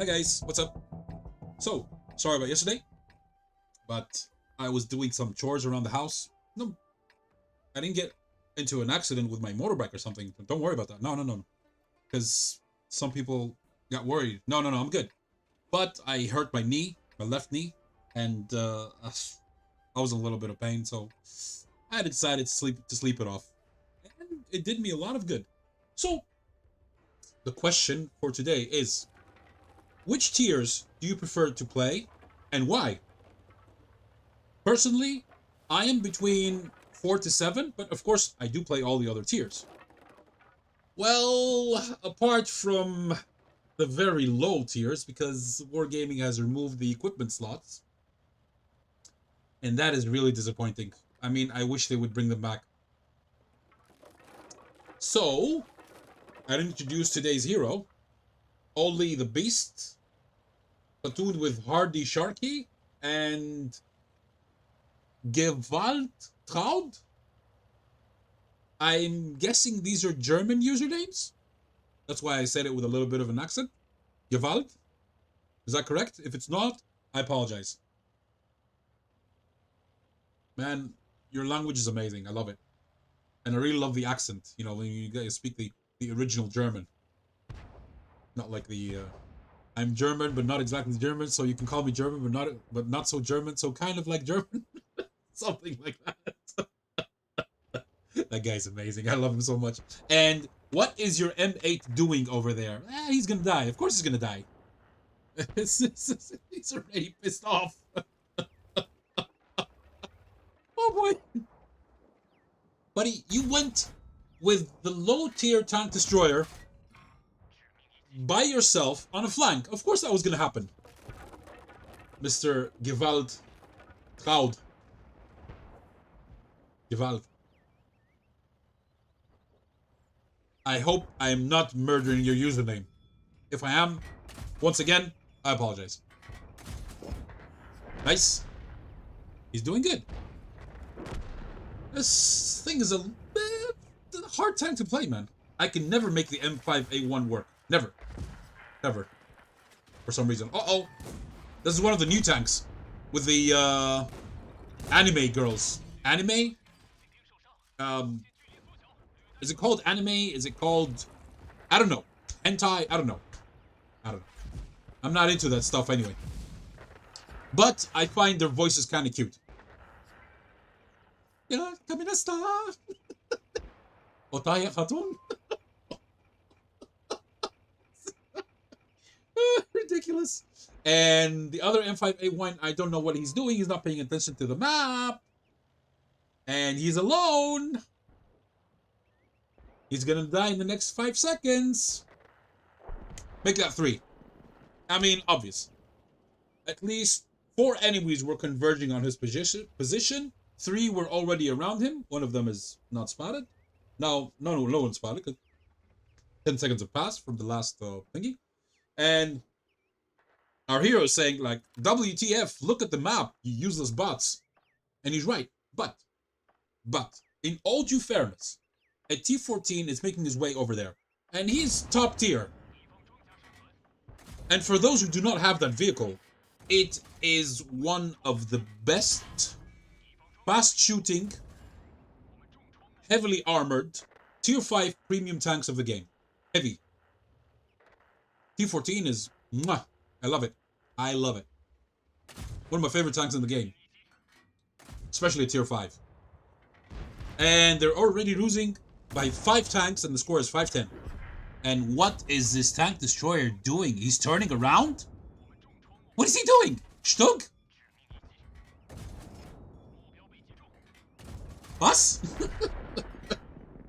Hi guys, what's up? So, sorry about yesterday, but I was doing some chores around the house. No, I didn't get into an accident with my motorbike or something. Don't worry about that. No. Because some people got worried. No, I'm good. But I hurt my knee, my left knee, and I was in a little bit of pain, so I decided to sleep it off. And it did me a lot of good. So, the question for today is, which tiers do you prefer to play, and why? Personally, I am between 4 to 7, but of course, I do play all the other tiers. Well, apart from the very low tiers, because Wargaming has removed the equipment slots, and that is really disappointing. I mean, I wish they would bring them back. So, I'd introduce today's hero, Only the Beast, platooned with Hardy Sharky and GintarasStonis. I'm guessing these are German usernames. That's why I said it with a little bit of an accent. Gewalt? Is that correct? If it's not, I apologize. Man, your language is amazing. I love it. And I really love the accent, you know, when you guys speak the original German. Not like the I'm German but not exactly German, so you can call me German but not so German, so kind of like German. Something like that. That guy's amazing. I love him so much. And what is your M8 doing over there? He's gonna die. Of course he's gonna die. He's already pissed off. Oh boy. Buddy, you went with the low tier tank destroyer by yourself on a flank. Of course that was gonna happen. Mr. Gewalt. Gewalt. I hope I am not murdering your username. If I am, once again, I apologize. Nice. He's doing good. This thing is a hard tank to play, man. I can never make the M5A1 work. Never. Ever. For some reason. Uh-oh. This is one of the new tanks. With the, anime girls. Anime? Is it called anime? Is it called... I don't know. Hentai? I don't know. I'm not into that stuff anyway. But I find their voices kind of cute. You know, Kaminasta! Otaya Khatun? Ridiculous. And the other M5A1, I don't know what he's doing. He's not paying attention to the map. And he's alone. He's gonna die in the next 5 seconds. Make that 3. I mean, obvious. At least 4 enemies were converging on his position. 3 were already around him. One of them is not spotted. No one's spotted. 10 seconds have passed from the last thingy. And our hero is saying, like, WTF, look at the map, you useless bots. And he's right. But, in all due fairness, a T-14 is making his way over there. And he's top tier. And for those who do not have that vehicle, it is one of the best fast-shooting, heavily armored, Tier 5 premium tanks of the game. Heavy. T-14 is... mwah, I love it. I love it. One of my favorite tanks in the game. Especially at Tier 5. And they're already losing by 5 tanks, and the score is 5-10. And what is this tank destroyer doing? He's turning around? What is he doing? Stug? Us?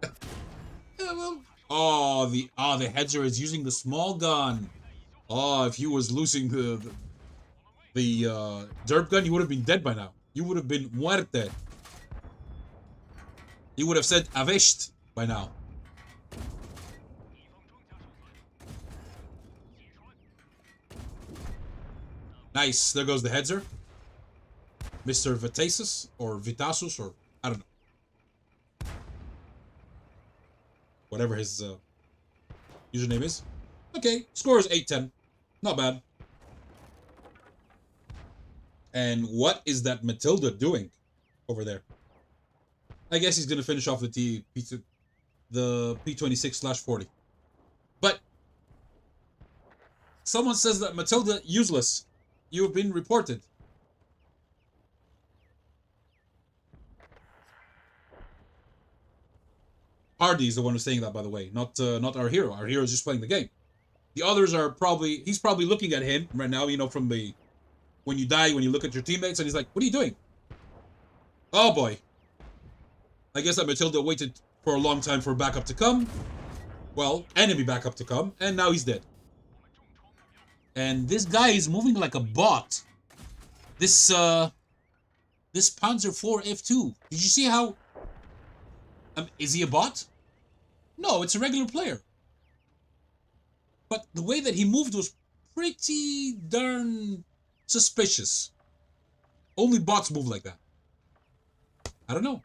Yeah, well. Oh, the Hedger is using the small gun. Oh, if he was losing the derp gun, you would have been dead by now. You would have been muerte. You would have said avesht by now. Nice. There goes the Hedzer. Mr. Vitasus or Vitasus or I don't know. Whatever his username is. Okay, score is 8-10. Not bad. And what is that Matilda doing over there? I guess he's gonna finish off the P26/40. But someone says that Matilda useless. You've been reported. Hardy is the one who's saying that, by the way, not our hero. Our hero is just playing the game. The others are he's probably looking at him right now, you know, from the, when you die, when you look at your teammates, and he's like, what are you doing? Oh boy. I guess that Matilda waited for a long time for backup to come. Well, enemy backup to come, and now he's dead. And this guy is moving like a bot. This Panzer IV F2. Did you see how... is he a bot? No, it's a regular player. But the way that he moved was pretty darn suspicious. Only bots move like that. I don't know.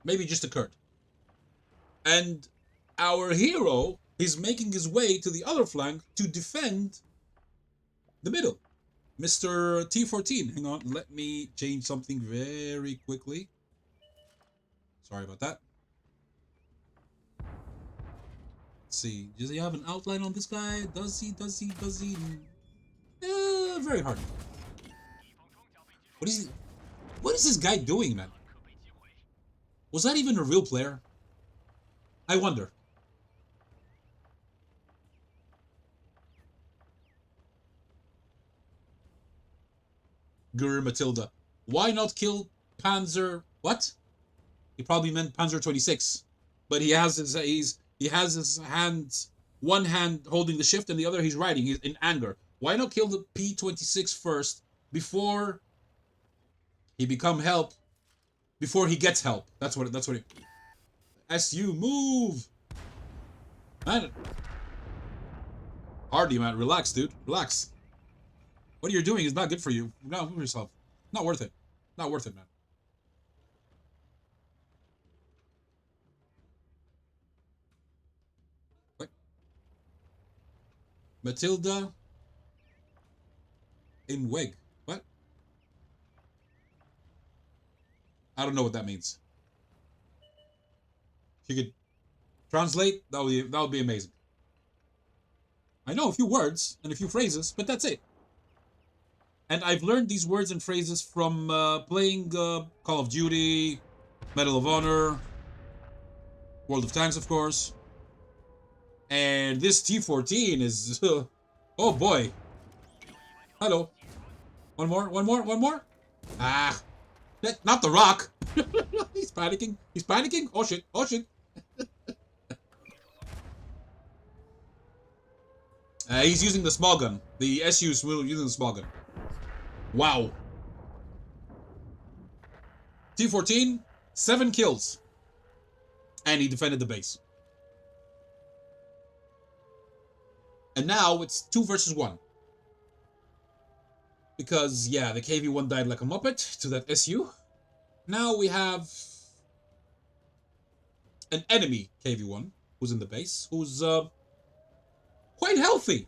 Maybe it just occurred. And our hero is making his way to the other flank to defend the middle. Mr. T14. Hang on, let me change something very quickly. Sorry about that. Let's see. Does he have an outline on this guy? Does he? Very hard. What is this guy doing, man? Was that even a real player? I wonder. Guru Matilda. Why not kill Panzer... What? He probably meant Panzer 26. But he has his hands, one hand holding the shift and the other he's riding. He's in anger. Why not kill the P26 first before he become help? Before he gets help. That's what it. SU, move! Man. Hardy, man. Relax, dude. Relax. What you're doing is not good for you. No, move yourself. Not worth it. Not worth it, man. What? Matilda in WEG. What? I don't know what that means. If you could translate, that would be amazing. I know a few words and a few phrases, but that's it. And I've learned these words and phrases from playing Call of Duty, Medal of Honor, World of Tanks, of course. And this T14 is... oh boy. Hello. One more. Ah. Not the Rock. He's panicking. Oh shit. He's using the small gun. The SU is using the small gun. Wow. T14, 7 kills. And he defended the base. And now it's 2 versus 1. Because, yeah, the KV-1 died like a muppet to that SU. Now we have an enemy KV-1 who's in the base, who's quite healthy.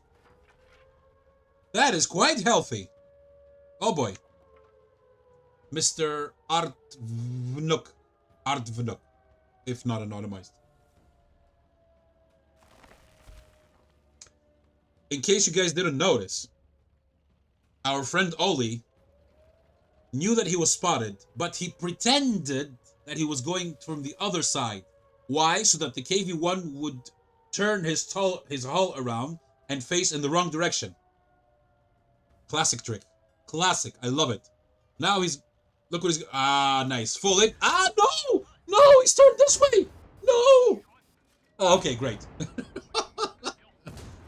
That is quite healthy. Oh boy. Mr. Artvnuk, if not anonymized. In case you guys didn't notice, our friend Oli knew that he was spotted, but he pretended that he was going from the other side. Why? So that the KV-1 would turn his hull around and face in the wrong direction. Classic trick. Classic. I love it. Now he's... Look what he's... Ah, nice. Full in. Ah, no! No! He's turned this way! No! Oh, okay, great.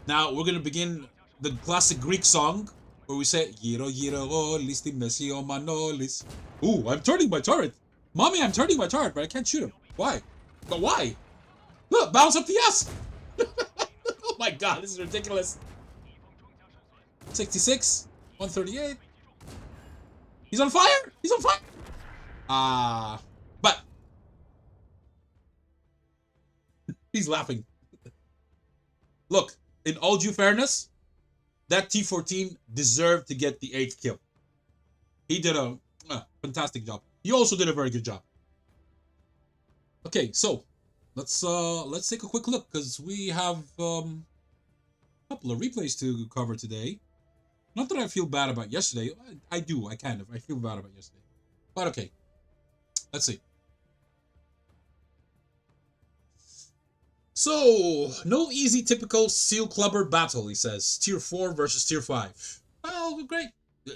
Now, we're gonna begin the classic Greek song where we say, Giro, giro, listi, messi, o manolis. Ooh, I'm turning my turret. Mommy, I'm turning my turret, but I can't shoot him. Why? But why? Look, bounce up the ass! Oh my god, this is ridiculous. 66, 138. He's on fire! He's on fire! But he's laughing. Look, in all due fairness, that T14 deserved to get the 8th kill. He did a fantastic job. He also did a very good job. Okay, so let's take a quick look because we have a couple of replays to cover today. Not that I feel bad about yesterday. I do. I kind of. I feel bad about yesterday. But okay. Let's see. So, no easy typical Seal Clubber battle, he says. Tier 4 versus Tier 5. Well, great.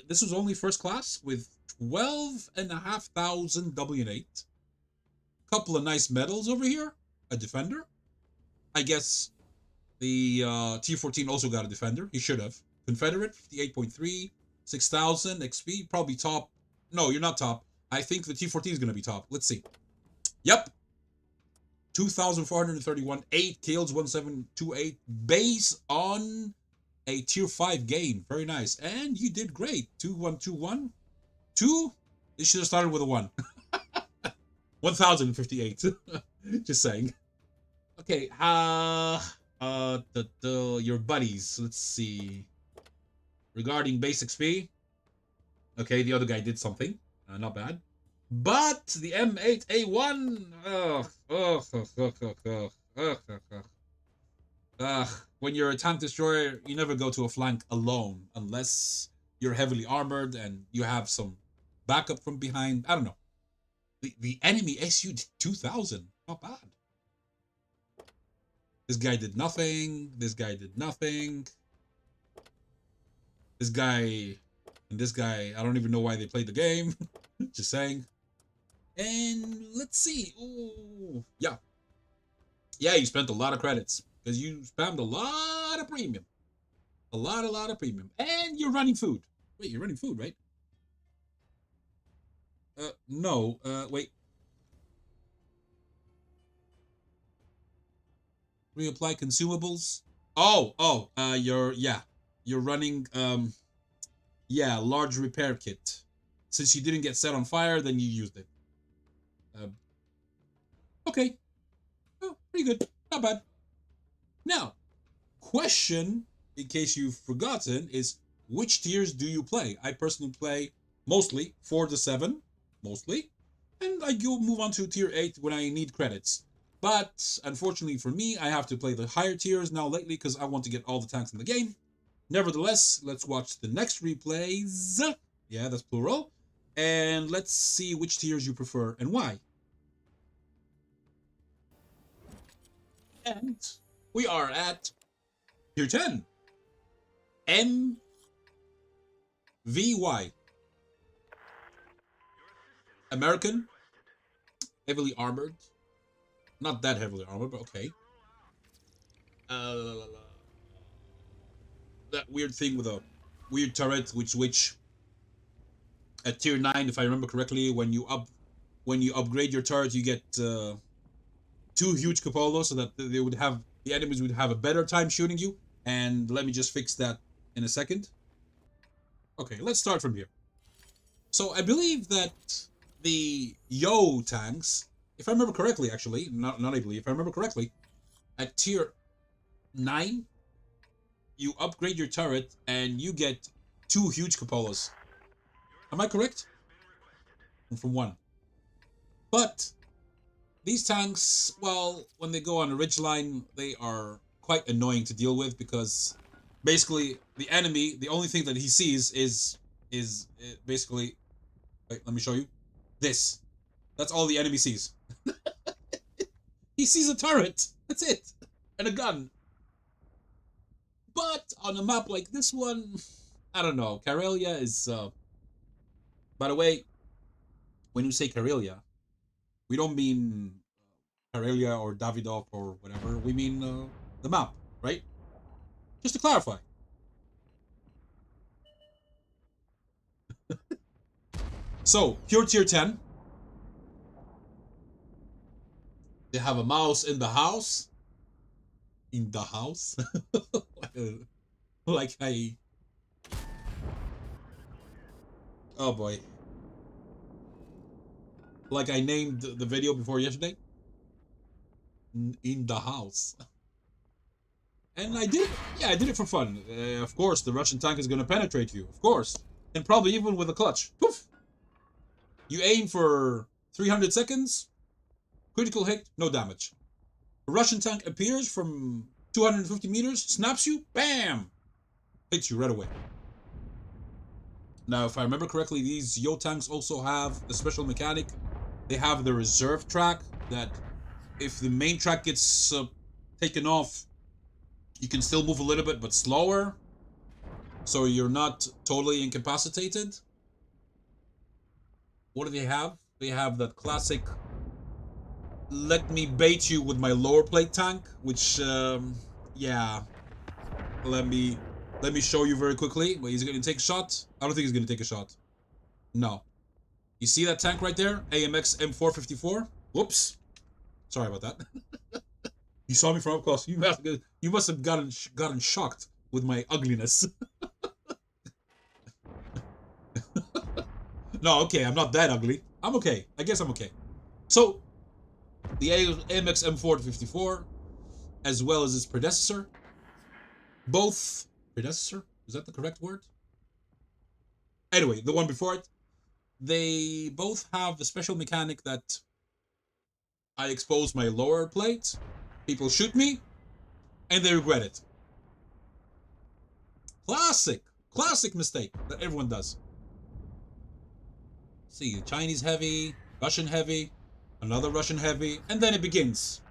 This was only first class with 12,500 W8. Couple of nice medals over here. A defender. I guess the Tier 14 also got a defender. He should have. Confederate, 58.3. 6,000 XP. Probably top. No, you're not top. I think the T14 is going to be top. Let's see. Yep. 2,431, 8 kills, 1728, based on a tier 5 game. Very nice. And you did great. 2121. 2? It should have started with a 1. 1,058. Just saying. Okay, your buddies. Let's see. Regarding base XP. Okay, the other guy did something. Not bad. But the M8A1, when you're a tank destroyer, you never go to a flank alone unless you're heavily armored and you have some backup from behind. I don't know. The enemy SU 2000, not bad. This guy did nothing. This guy did nothing. This guy and this guy, I don't even know why they played the game. Just saying. And let's see. Oh, yeah. Yeah, you spent a lot of credits because you spammed a lot of premium. A lot of premium. And you're running food. Wait, you're running food, right? No. Wait. Reapply consumables. Oh. You're running, large repair kit. Since you didn't get set on fire, then you used it. Okay. Oh, pretty good. Not bad. Now, question, in case you've forgotten, is which tiers do you play? I personally play mostly 4 to 7, mostly, and I go move on to tier 8 when I need credits. But unfortunately for me, I have to play the higher tiers now lately because I want to get all the tanks in the game. Nevertheless, let's watch the next replays. Yeah, that's plural. And let's see which tiers you prefer and why. And we are at tier 10. MVY. American. Heavily armored. Not that heavily armored, but okay. That weird thing with a weird turret, which at tier 9, if I remember correctly, when you upgrade your turret, you get 2 huge cupolas so that the enemies would have a better time shooting you. And let me just fix that in a second. Okay, let's start from here. So I believe that the Yo tanks, if I remember correctly, actually, not I believe, if I remember correctly, at tier 9, you upgrade your turret and you get 2 huge cupolas. Am I correct? From 1. But these tanks, well, when they go on a ridgeline, they are quite annoying to deal with because basically the enemy, the only thing that he sees is basically, wait, let me show you. This. That's all the enemy sees. He sees a turret. That's it. And a gun. But on a map like this one, I don't know. Karelia is, by the way, when you say Karelia, we don't mean Karelia or Davidoff or whatever. We mean the map, right? Just to clarify. So, pure tier 10. They have a mouse in the house. In the house? Like I... Oh boy. Like I named the video before yesterday. In the house. And I did it. Yeah, I did it for fun. Of course, the Russian tank is going to penetrate you. Of course. And probably even with a clutch. Poof! You aim for 300 seconds. Critical hit, no damage. A Russian tank appears from 250 meters, snaps you, bam! Hits you right away. Now, if I remember correctly, these Yo tanks also have a special mechanic. They have the reserve track that if the main track gets taken off, you can still move a little bit, but slower. So you're not totally incapacitated. What do they have? They have that classic let me bait you with my lower plate tank, which, yeah. Let me show you very quickly. Wait, he's gonna take a shot? I don't think he's gonna take a shot. No. You see that tank right there? AMX M454? Whoops. Sorry about that. You saw me from up close. You must have gotten shocked with my ugliness. No, okay, I'm not that ugly. I'm okay. I guess I'm okay. So, the AMX M454, as well as its predecessor, both... Predecessor? Is that the correct word? Anyway, the one before it, they both have a special mechanic that I expose my lower plate, people shoot me, and they regret it. Classic mistake that everyone does. See, Chinese heavy, Russian heavy, another Russian heavy, and then it begins.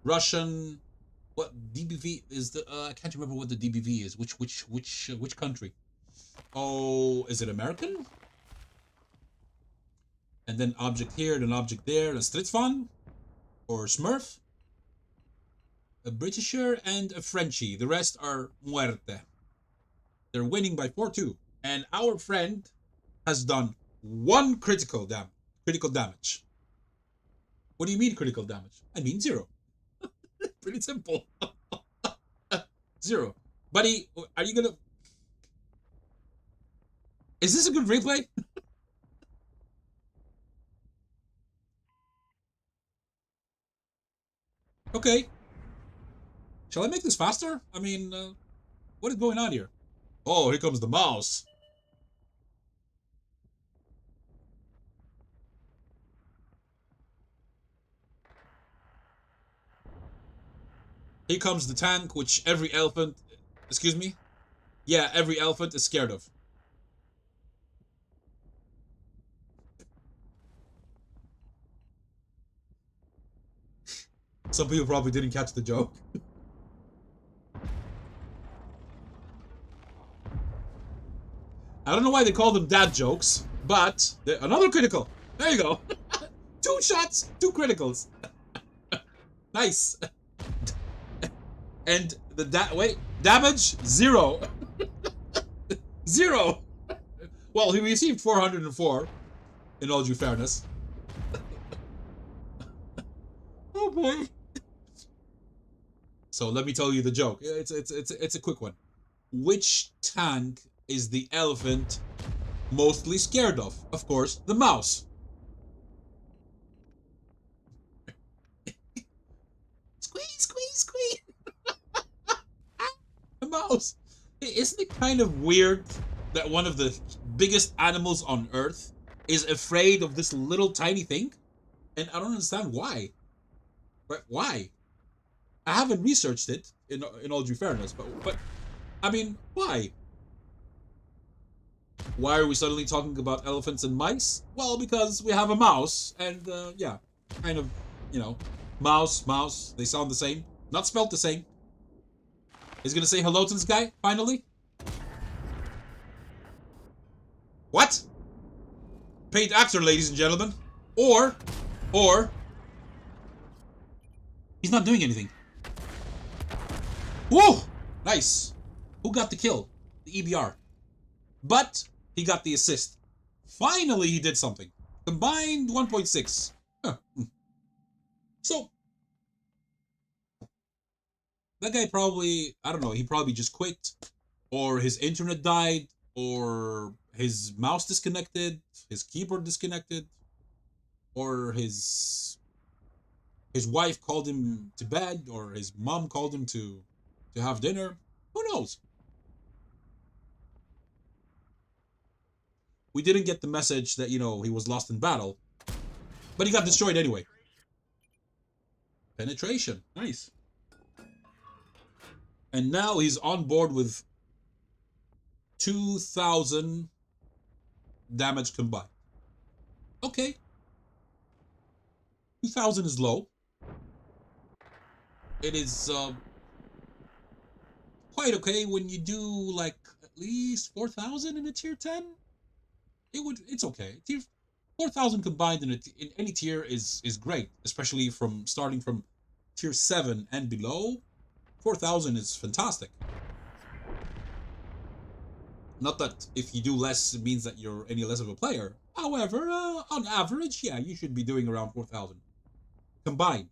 Russian, what DBV is the? I can't remember what the DBV is. Which country? Oh, is it American? And then object here, then object there, a Stridsvan or Smurf, a Britisher, and a Frenchie. The rest are muerte. They're winning by 4-2. And our friend has done 1 critical damage. What do you mean critical damage? I mean 0. Pretty simple. 0. Buddy, are you gonna... Is this a good replay? Okay. Shall I make this faster? I mean, what is going on here? Oh, here comes the mouse. Here comes the tank, which every elephant... Excuse me? Yeah, every elephant is scared of. Some people probably didn't catch the joke. I don't know why they call them dad jokes, but... Another critical! There you go! 2 shots, 2 criticals! Nice! And the damage? 0. 0! Well, he received 404, in all due fairness. Oh boy. So let me tell you the joke. It's a quick one. Which tank is the elephant mostly scared of? Of course, the mouse. Squeeze. The mouse. Isn't it kind of weird that one of the biggest animals on Earth is afraid of this little tiny thing? And I don't understand why. But why? I haven't researched it in all due fairness, but I mean, why? Why are we suddenly talking about elephants and mice? Well, because we have a mouse, and yeah, kind of, you know, mouse. They sound the same, not spelled the same. He's gonna say hello to this guy finally. What? Paid actor, ladies and gentlemen, or he's not doing anything. Whoa! Nice. Who got the kill? The EBR. But he got the assist. Finally, he did something. Combined 1.6. Huh. So, that guy probably, I don't know, he probably just quit. Or his internet died. Or his mouse disconnected. His keyboard disconnected. Or his wife called him to bed. Or his mom called him to to have dinner. Who knows? We didn't get the message that, he was lost in battle. But he got destroyed anyway. Penetration. Nice. And now he's on board with 2,000 damage combined. Okay. 2,000 is low. It is quite okay when you do like at least 4,000 in a tier 10. It's okay. Tier 4,000 combined in any tier is great, especially from starting from tier 7 and below. 4,000 is fantastic. Not that if you do less, it means that you're any less of a player. However, on average, yeah, you should be doing around 4,000. Combined.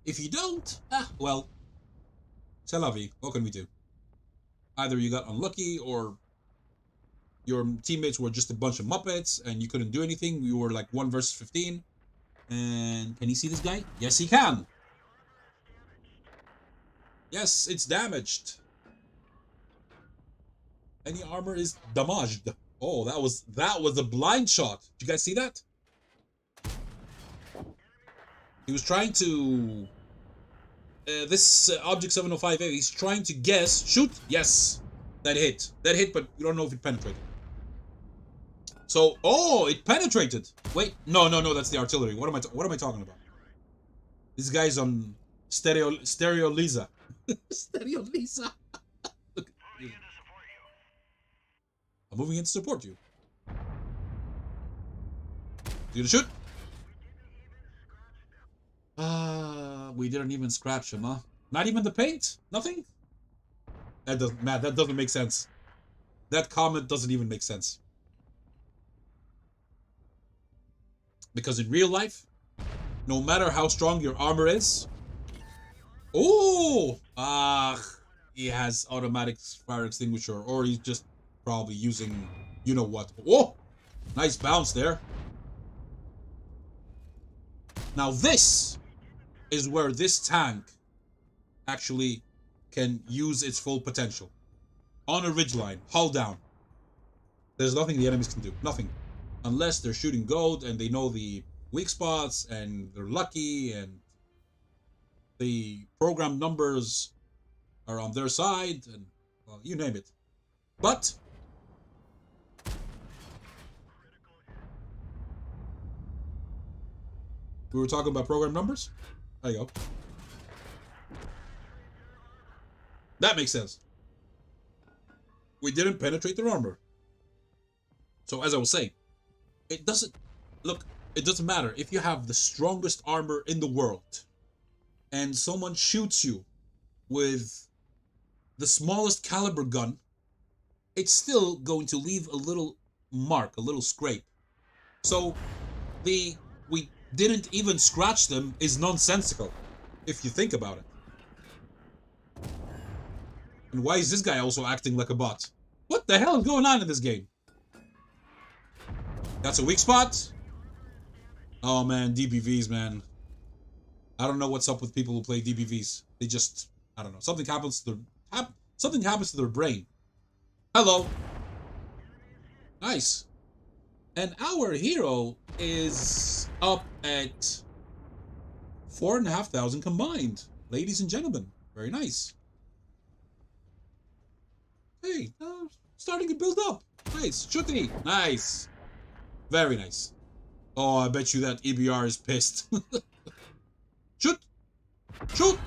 If you don't, well, c'est la vie. What can we do? Either you got unlucky, or your teammates were just a bunch of muppets, and you couldn't do anything. You were like 1 versus 15. And can you see this guy? Yes, he can. Yes, it's damaged. Any armor is damaged. Oh, that was a blind shot. Did you guys see that? He was trying to... this Object 705A, he's trying to guess... Shoot! Yes! That hit. That hit, but you don't know if it penetrated. So, oh, it penetrated! Wait, no, that's the artillery. What am I talking about? This guy's on stereo Lisa. Stereo Lisa! Look, I'm moving in to support you. You gonna shoot? We didn't even scratch him, huh? Not even the paint? Nothing? That doesn't make sense. That comment doesn't even make sense. Because in real life, no matter how strong your armor is... Oh! He has automatic fire extinguisher, or he's just probably using you-know-what. Oh! Nice bounce there. Now this is where this tank actually can use its full potential. On a ridgeline, hull down. There's nothing the enemies can do. Nothing. Unless they're shooting gold and they know the weak spots and they're lucky and the program numbers are on their side and, well, you name it. But we were talking about program numbers? There you go. That makes sense. We didn't penetrate their armor. So as I was saying, it doesn't matter if you have the strongest armor in the world and someone shoots you with the smallest caliber gun, it's still going to leave a little mark, a little scrape. So we didn't even scratch them is nonsensical, if you think about it. And why is this guy also acting like a bot? What the hell is going on in this game? That's a weak spot? Oh man, DBVs, man. I don't know what's up with people who play DBVs. They just, I don't know. Something happens to their brain. Hello. Nice. And our hero is up at 4,500 combined. Ladies and gentlemen, very nice. Hey, starting to build up. Nice. Shooty. Nice. Very nice. Oh, I bet you that EBR is pissed. Shoot! Shoot!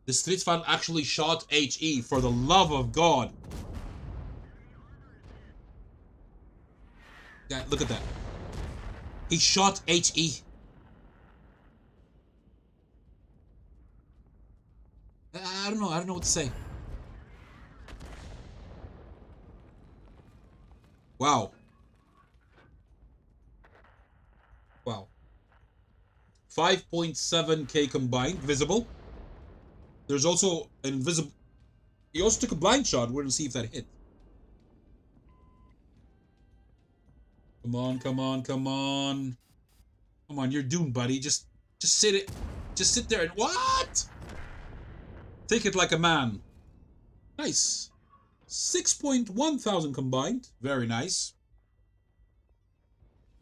The street fan actually shot HE, for the love of God. Yeah, look at that. He shot HE. I don't know what to say. Wow. Wow. 5.7k combined, visible. There's also an invisible... He also took a blind shot. We're going to see if that hit. Come on, come on, come on. Come on, you're doomed, buddy. Just sit it. Just sit there and what? Take it like a man. Nice. 6.1 thousand combined. Very nice.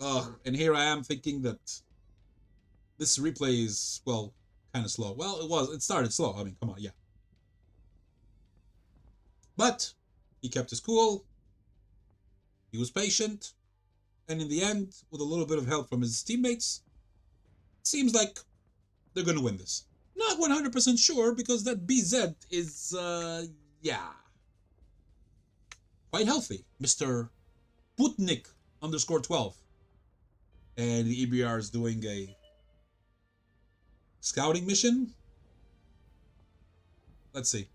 Ugh, and here I am thinking that this replay is, well, kind of slow. Well, it started slow. I mean, come on, yeah. But he kept his cool. He was patient. And in the end, with a little bit of help from his teammates, it seems like they're going to win this. Not 100% sure, because that BZ is, yeah, quite healthy. Mr. Putnik _12. And the EBR is doing a scouting mission. Let's see.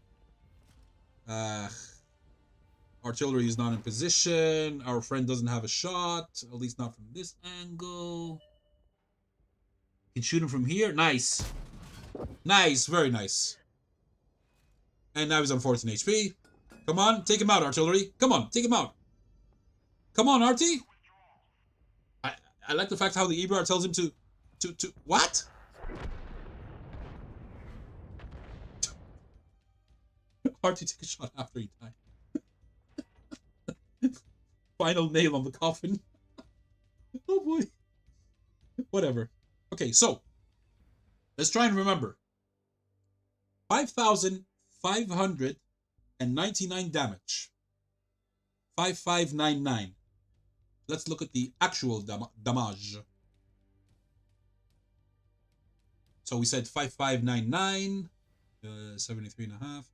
Artillery is not in position. Our friend doesn't have a shot, at least not from this angle. Can shoot him from here. Nice. Nice, very nice. And now he's on 14 HP. Come on, take him out, artillery. Come on, take him out. Come on, Artie. I like the fact how the EBR tells him to what? Artie take a shot after he died. Final nail on the coffin. Oh boy. Whatever. Okay, so let's try and remember. 5,599 damage. 5599. Let's look at the actual damage. So we said 5599, 73.5,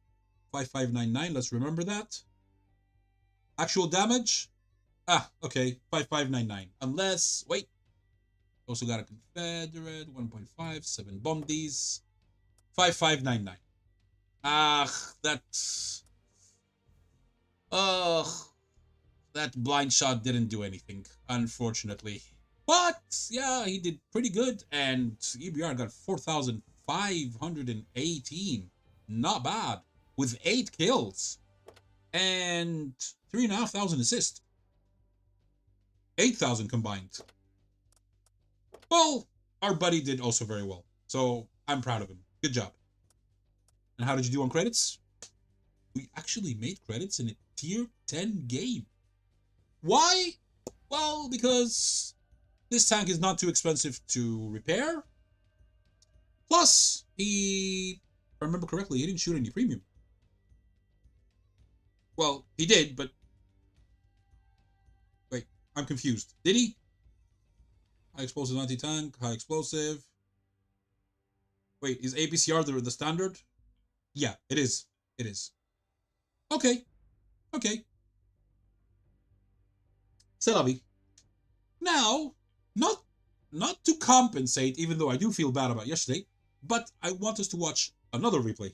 5599. Let's remember that. Actual damage. Okay, 5599. Unless, wait. Also got a Confederate, 1.5, 7 Bondies. 5599. That blind shot didn't do anything, unfortunately. But, yeah, he did pretty good, and EBR got 4,518. Not bad. With 8 kills. And 3,500 assists. 8,000 combined. Well, our buddy did also very well. So, I'm proud of him. Good job. And how did you do on credits? We actually made credits in a tier 10 game. Why? Well, because this tank is not too expensive to repair. Plus, if I remember correctly, he didn't shoot any premium. Well, he did, but wait, I'm confused. Did he? High explosive anti-tank, high explosive. Wait, is APCR the standard? Yeah, it is. It is. Okay. Okay. C'est la vie. Now, not to compensate, even though I do feel bad about yesterday, but I want us to watch another replay.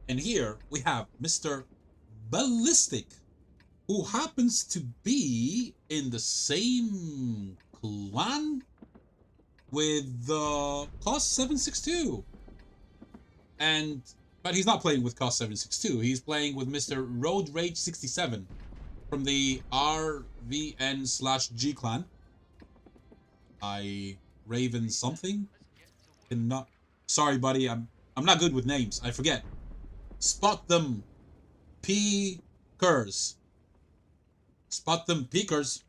And here we have Mr. xBaLLisTiK, who happens to be in the same clan with Cost 762. But he's not playing with Cost 762. He's playing with Mr. Road Rage 67 from the RVN/G clan. Raven something. Cannot. Sorry, buddy. I'm not good with names. I forget. Spot them, peekers. Spot them, peekers.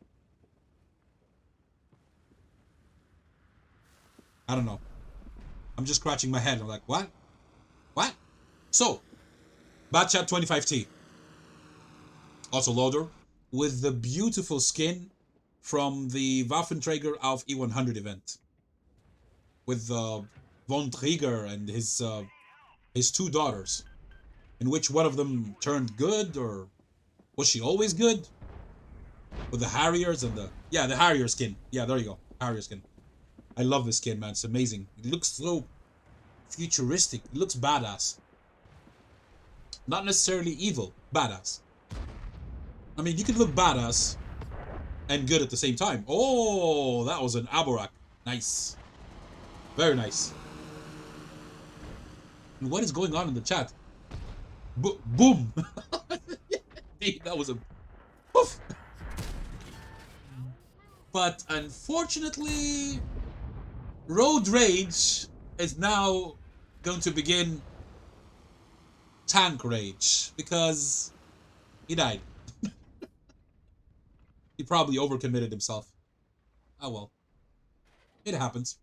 I don't know. I'm just scratching my head. I'm like, what? What? So, Batchat 25T. Also loader. With the beautiful skin from the Waffenträger auf E100 event. With Von Trigger and his 2 daughters. In which one of them turned good, or was she always good? With the Harriers and the Harrier skin. Yeah, there you go. Harrier skin. I love this skin, man. It's amazing. It looks so futuristic. It looks badass. Not necessarily evil. Badass. I mean, you can look badass and good at the same time. Oh, that was an Aborak. Nice. Very nice. And what is going on in the chat? Boom! That was a poof. But unfortunately, Road Rage is now going to begin Tank Rage because he died. He probably overcommitted himself. Oh well. It happens.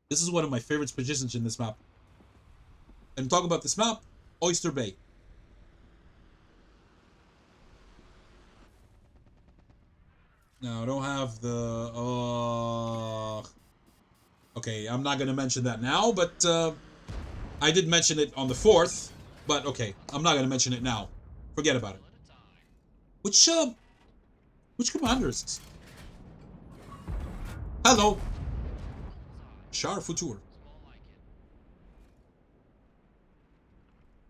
This is one of my favorite positions in this map. And talk about this map, Oyster Bay. Now, I don't have the... Okay, I'm not going to mention that now, but I did mention it on the 4th. But okay, I'm not going to mention it now. Forget about it. Which commander is this? Hello! Char Futur.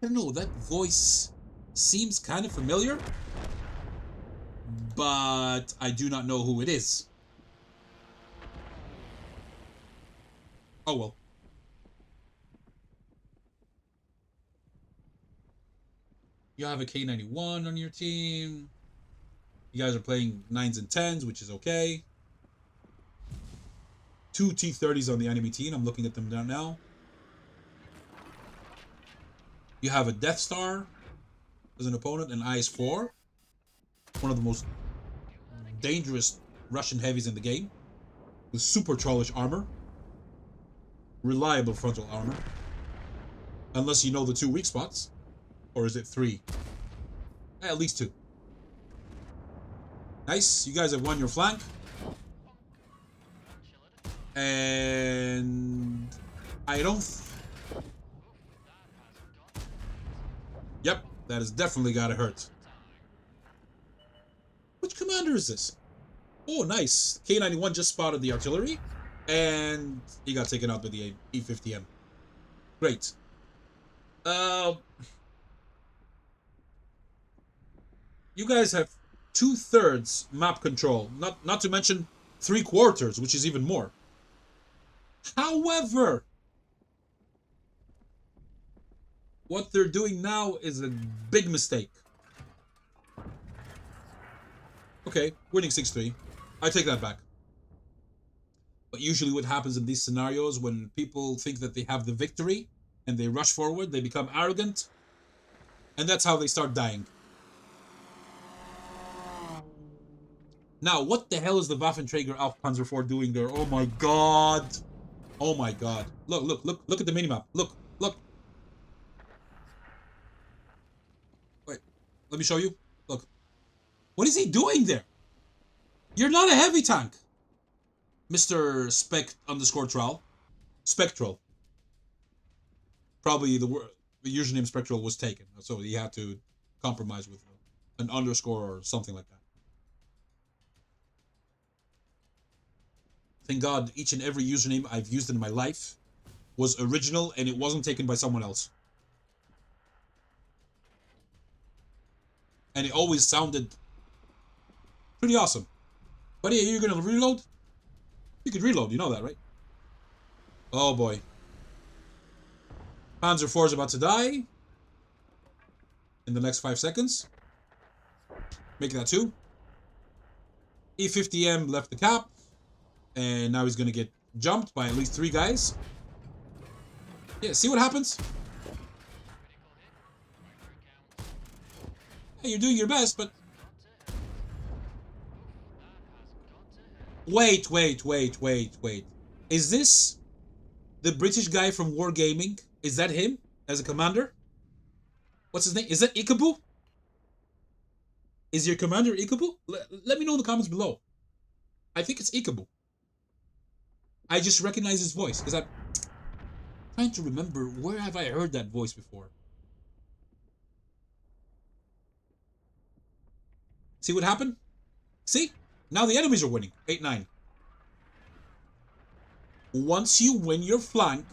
I don't know, that voice seems kind of familiar, but I do not know who it is. Oh well. You have a K91 on your team. You guys are playing 9s and 10s, which is okay. 2 T30s on the enemy team. I'm looking at them down now. You have a Death Star as an opponent, an IS-4. One of the most dangerous Russian heavies in the game. With super trollish armor. Reliable frontal armor. Unless you know the 2 weak spots. Or is it 3? At least 2. Nice. You guys have won your flank. And I don't... Yep, that has definitely gotta hurt. Which commander is this? Oh, nice. K91 just spotted the artillery. And he got taken out by the E50M. Great. You guys have 2/3 map control. Not to mention 3/4, which is even more. However, what they're doing now is a big mistake. Okay, winning 6-3. I take that back. But usually what happens in these scenarios, when people think that they have the victory and they rush forward, they become arrogant. And that's how they start dying. Now, what the hell is the Waffenträger Auf Panzer IV doing there? Oh my god! Oh my god. Look at the minimap. Look. Wait, let me show you. Look. What is he doing there? You're not a heavy tank, Mr. Spec_Troll. Spectral. Probably the username Spectral was taken, so he had to compromise with an underscore or something like that. Thank God each and every username I've used in my life was original and it wasn't taken by someone else. And it always sounded pretty awesome. But yeah, you're gonna reload? You could reload, you know that, right? Oh boy. Panzer IV is about to die. In the next 5 seconds. Make that 2. E50M left the cap. And now he's gonna get jumped by at least 3 guys. Yeah, see what happens? Hey, you're doing your best, but... Wait. Is this the British guy from Wargaming? Is that him as a commander? What's his name? Is that Ikabu? Is your commander Ikabu? Let me know in the comments below. I think it's Ikabu. I just recognize his voice because I'm trying to remember where have I heard that voice before. See what happened? See? Now the enemies are winning. 8-9. Once you win your flank,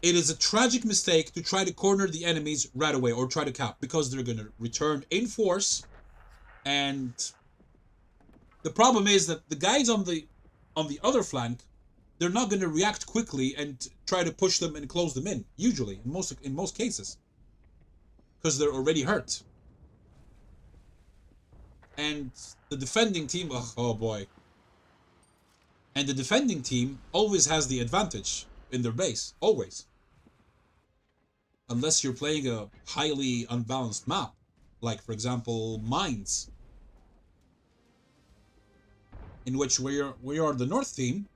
it is a tragic mistake to try to corner the enemies right away or try to cap because they're going to return in force. And the problem is that the guys on the other flank, they're not going to react quickly and try to push them and close them in. Usually, in most cases, because they're already hurt. And the defending team, oh boy. And the defending team always has the advantage in their base, always. Unless you're playing a highly unbalanced map, like for example Mines, in which we are the North team.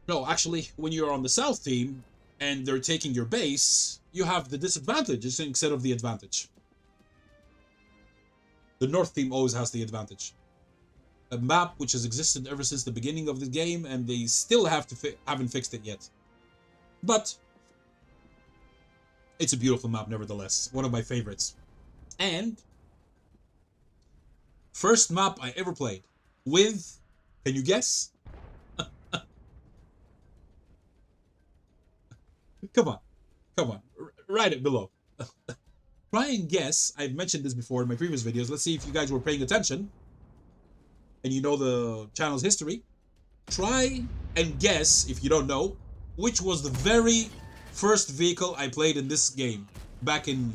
No, actually, when you're on the South team and they're taking your base, you have the disadvantage instead of the advantage. The North team always has the advantage. A map which has existed ever since the beginning of the game, and they still haven't fixed it yet. But it's a beautiful map nevertheless. One of my favorites. And first map I ever played with, can you guess? Come on, write it below. Try and guess. I've mentioned this before in my previous videos. Let's see if you guys were paying attention and you know the channel's history. Try and guess, if you don't know, which was the very first vehicle I played in this game back in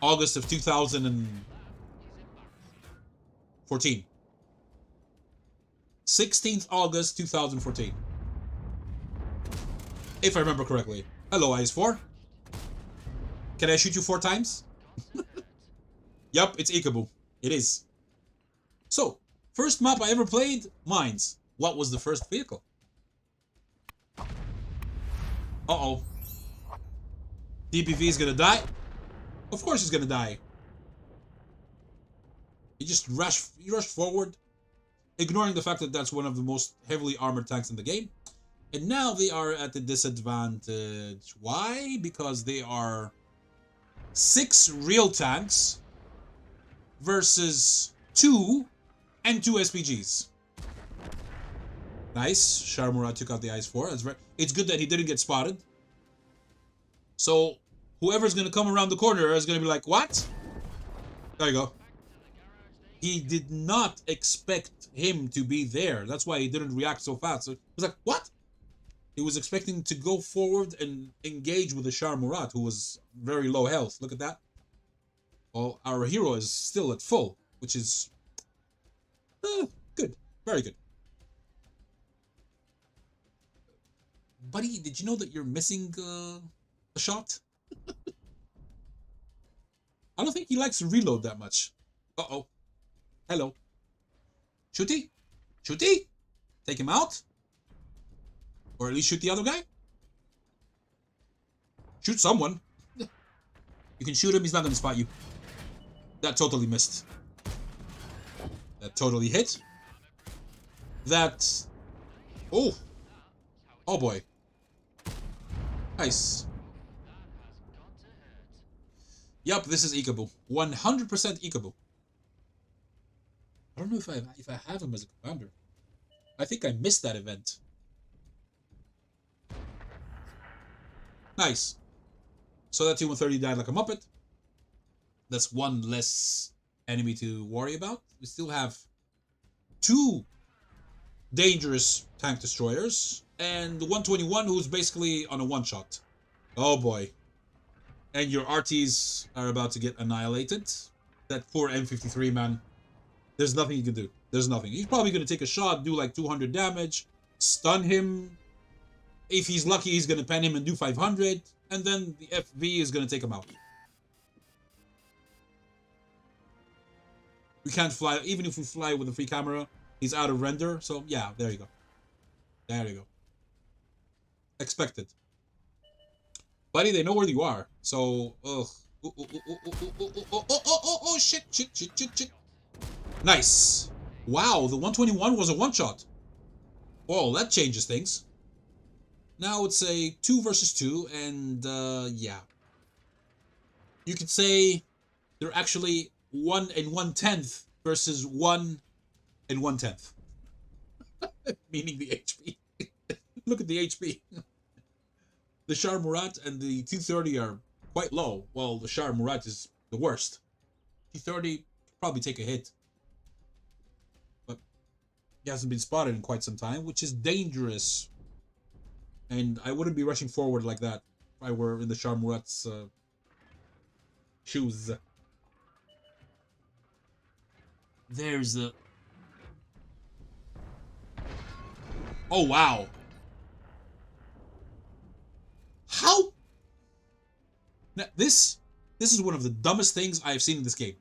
August of 2014. 16th August 2014. If I remember correctly. Hello, IS-4. Can I shoot you 4 times? Yup, it's xBaLLisTiK. It is. So, first map I ever played, Mines. What was the first vehicle? Uh-oh. DPV is gonna die? Of course he's gonna die. He just rushed forward, ignoring the fact that that's one of the most heavily armored tanks in the game. And now they are at a disadvantage. Why? Because they are 6 real tanks versus 2 and 2 SPGs. Nice. Sharmurat took out the IS-4. It's good that he didn't get spotted. So whoever's going to come around the corner is going to be like, what? There you go. He did not expect him to be there. That's why he didn't react so fast. So he was like, what? He was expecting to go forward and engage with the Sharmurat, who was very low health. Look at that. Well, our hero is still at full, which is good. Very good. Buddy, did you know that you're missing a shot? I don't think he likes to reload that much. Uh-oh. Hello. Shooty? Shooty? Take him out? Or at least shoot the other guy? Shoot someone. You can shoot him, he's not going to spot you. That totally missed. That totally hit. That... Oh. Oh boy. Nice. Yup, this is xBaLLisTiK. 100% xBaLLisTiK. I don't know if I have him as a commander. I think I missed that event. Nice. So that T-130 died like a muppet. That's one less enemy to worry about. We still have 2 dangerous tank destroyers and the 121 who's basically on a one-shot. Oh boy. And your RTs are about to get annihilated. That poor M53, man. There's nothing you can do. There's nothing. He's probably going to take a shot, do like 200 damage, stun him. If he's lucky, he's going to pen him and do 500. And then the FV is going to take him out. We can't fly. Even if we fly with a free camera, he's out of render. So, yeah, there you go. There you go. Expected. Buddy, they know where you are. So, ugh. Oh, shit. Nice. Wow, the 121 was a one-shot. Oh, that changes things. Now it's a 2 versus 2, and yeah. You could say they're actually 1 1/10 versus 1 1/10. Meaning the HP. Look at the HP. The Sharmurat and the T-30 are quite low, while the Sharmurat is the worst. T-30 could probably take a hit. But he hasn't been spotted in quite some time, which is dangerous. And I wouldn't be rushing forward like that if I were in the Sharmurat's Shoes. There's a... Oh, wow. How? Now, this is one of the dumbest things I've seen in this game.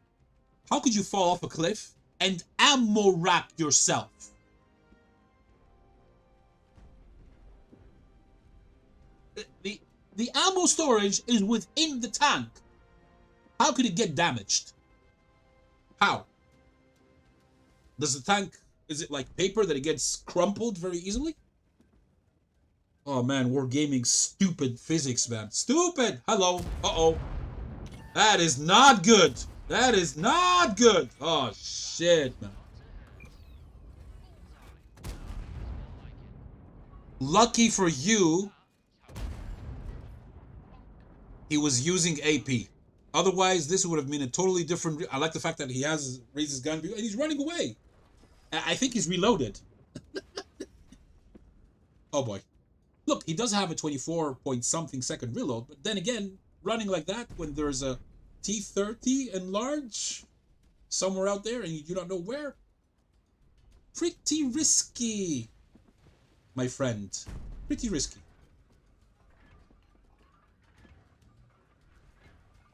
How could you fall off a cliff and ammo wrap yourself? The ammo storage is within the tank. How could it get damaged? How? Does the tank, is it like paper that it gets crumpled very easily? Oh man, Wargaming stupid physics, man. Stupid! Hello. Uh-oh. That is not good. That is not good. Oh shit, man. Lucky for you, he was using AP. Otherwise, this would have been a totally different... I like the fact that he has raised his gun and he's running away. I think he's reloaded. Oh boy. Look, he does have a 24-point-something second reload, but then again, running like that when there's a T-30 enlarge somewhere out there and you do not know where, pretty risky, my friend. Pretty risky.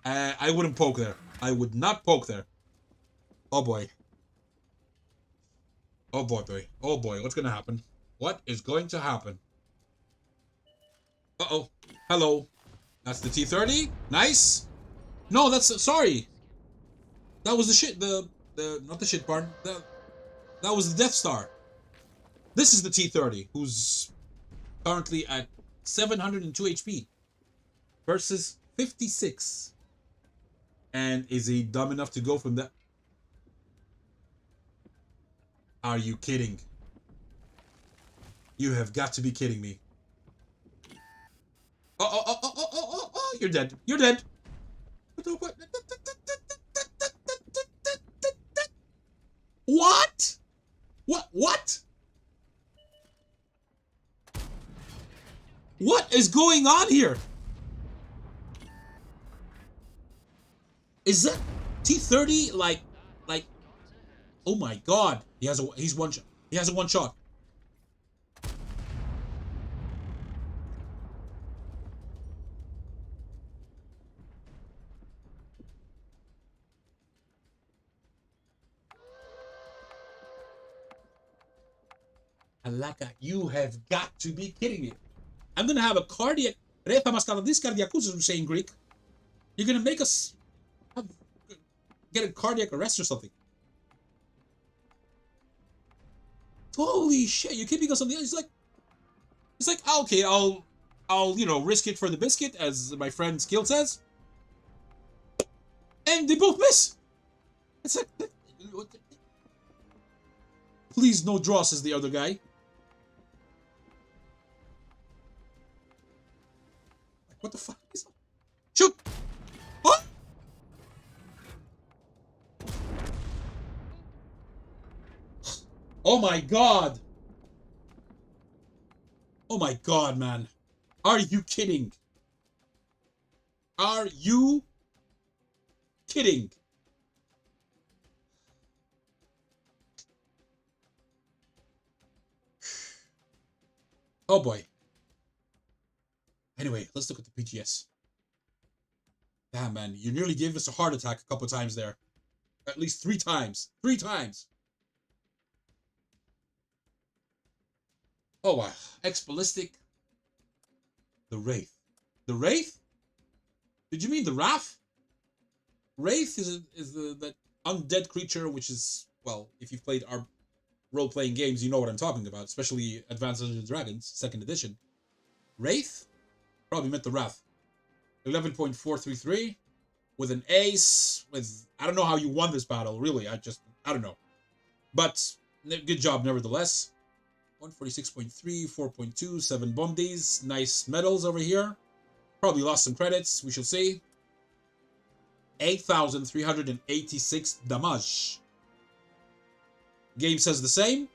I wouldn't poke there. I would not poke there. Oh boy. Oh boy. Oh boy. What's gonna happen? What is going to happen? Uh-oh. Hello. That's the T-30. Nice. No, that's... Sorry. That was the shit... The not the shit barn. That was the Death Star. This is the T-30, who's currently at 702 HP. Versus 56. And is he dumb enough to go from that? Are you kidding? You have got to be kidding me. Oh, you're dead. You're dead. What? What? What is going on here? Is that T-30 like, oh my god. He's one shot. He has a one shot. Alaka, you have got to be kidding me. I'm gonna have a cardiac... This cardiacus, as we say in Greek. You're gonna make us get a cardiac arrest or something. Holy shit, you're keeping us on the edge. It's like, okay, I'll risk it for the biscuit, as my friend Skill says. And they both miss. It's like, please no draw, says the other guy. What the fuck is that? Shoot! What? Oh my god! Oh my god, man. Are you kidding? Are you kidding? Oh boy. Anyway, let's look at the PGS. Damn, man. You nearly gave us a heart attack a couple times there. At least 3 times. 3 times. Oh, wow. xBaLLisTiK. The Wraith. The Wraith? Did you mean the Wrath? Wraith is that undead creature, which is, well, if you've played our role-playing games, you know what I'm talking about, especially Advanced Dungeons & Dragons, 2nd edition. Wraith? Probably meant the Wrath. 11.433 with an ace, with... I don't know how you won this battle, really. I don't know. But, good job nevertheless. 146.3, 4.2, 7 Bondies. Nice medals over here. Probably lost some credits, we shall see. 8,386 damage. Game says the same.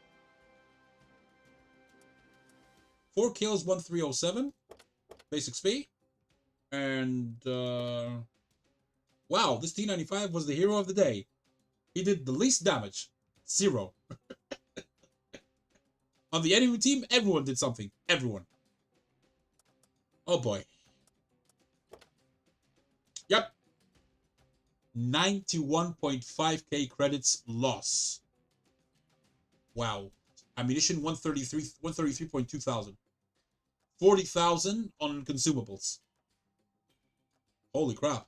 4 kills, 1307. Basic XP. And Wow, this T95 was the hero of the day. He did the least damage. 0. On the enemy team, everyone did something. Everyone. Oh boy. Yep. 91.5k credits loss. Wow. Ammunition 133.2 thousand. 40,000 on consumables. Holy crap.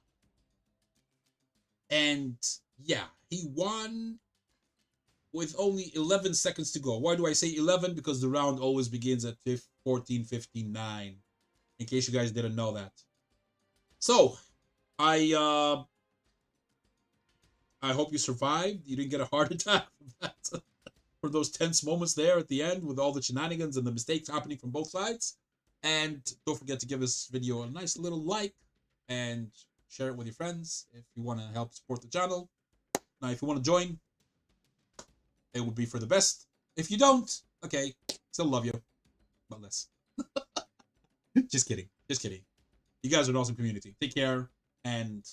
And yeah, he won with only 11 seconds to go. Why do I say 11? Because the round always begins at 14:59. In case you guys didn't know that. So, I hope you survived. You didn't get a heart attack from that. For those tense moments there at the end with all the shenanigans and the mistakes happening from both sides. And don't forget to give this video a nice little like and share it with your friends if you want to help support the channel. Now, if you want to join, it would be for the best. If you don't, okay, still love you, but less. Just kidding. Just kidding. You guys are an awesome community. Take care, and